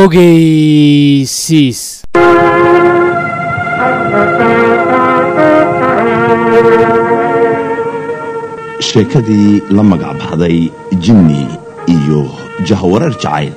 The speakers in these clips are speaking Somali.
ogeysiis. sheekadii la magac baxday jinni iyo jahwareer jacayl.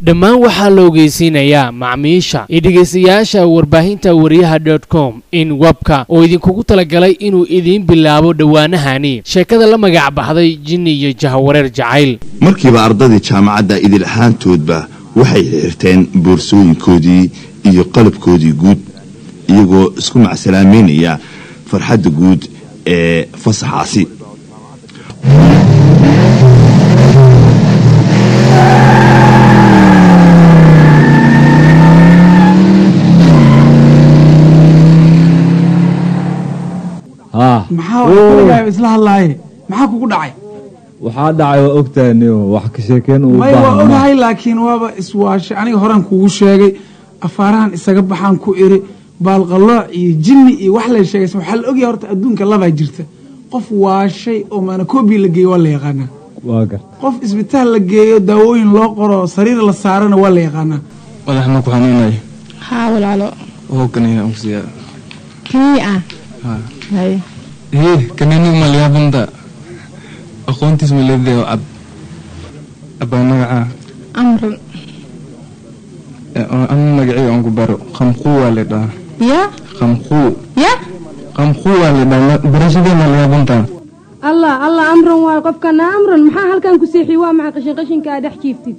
dhammaan waxaa la ogeysiinayaa macmiisha iyo dhegeystayaasha warbaahinta wariyaha.com in webka oo idinkugu talagalay inuu idin bilaabo dhawaanahani sheekada la magac baxday jinni iyo jahwareer jacayl. markiiba ardadii jaamacadda idil ahaantoodba waxay xirteen boorsooyinkoodii iyo qalabkoodii guud iyagoo isku macsalaameynaya farxadda guud ee fasaxaasi. maxaa isla hadlaaye maxaa kugu dhacay waxaa dhacay waa ogtaaniyo wax ka sheekeen uu baahan waa ogahay laakiin waaba iswaashay aniga horaan kugu sheegay afaarahan isaga baxaan ku iri baalqalooc iyo jinni iyo wax la sheegay waxa la ogyahay horta adduunka laba jirta qof waashay oo maanakoobi la geeyo waa la yaqaanaa waaga qof isbitaal la geeyo daawooyin loo qoro sariir la saarana waa la yaqaanaa madaxna ku xanuunay haa walaalo oo kaniya umsiya kaniya hay kanini maliyabanda aqoontiis maleeday oo abanaga amran magaciisa aan ku baro khamqu walida ya khamqu walida barashada maliyabanda allah amran waa qofkana amran maxaa halkan ku seexi waa maxay qashinka dhex jiiftid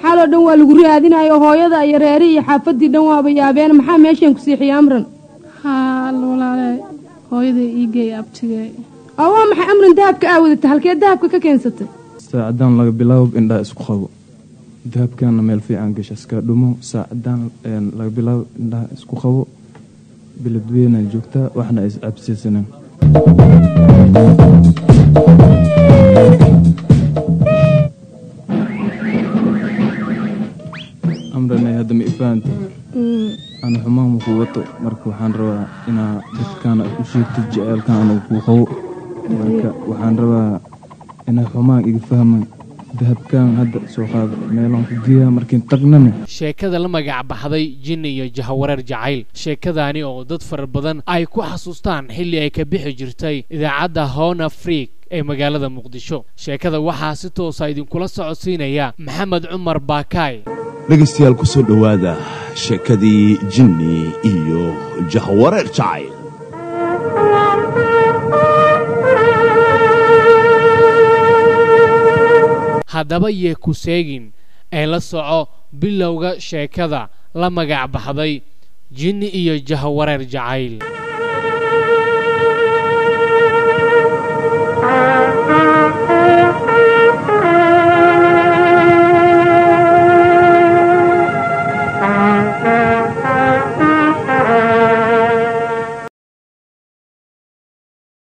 xalo dhan waa lagu raadinayo hooyada iyo reeri iyo xaafadii dhan waaba yaabeen maxaa meeshan ku seexi amran walaalahay hooyada iigay abtigay waa maxay amran dahabka aawadata halkee dahabka ka keensatay saacadan laga bilaabo indhaa isku qabo dahabkana meel fiican gashaska dhumo saacadan laga bilaabo indhaa isku qabo biladweyna joogta waxna is absiisanaa amrana hadda ma ifaanta أنا حمام قوته مرك وحن روا إن كان أشيت الجيل كان وخو مرك وحن روا إن حمام يفهم ذهب كان هذا سوق هذا ميلان في جيها مركين تقنني sheekada la magac baxday jinni iyo jahwareer jacayl sheekadaani oo dad far badan ay ku xasuustaan xilli ay ka bixi jirtay idaacadda Horn Afrique ee magaalada Muqdisho sheekada waxaa si toos ah idin kula socodsiinaya Maxamed Cumar Baakay dhegeystayaal ku soo dhawaada sheekadii jinni iyo jahwareer jacayl. haddaba yee ku seegin ee la soco bilowga sheekada la magac baxday jinni iyo jahwareer jacayl.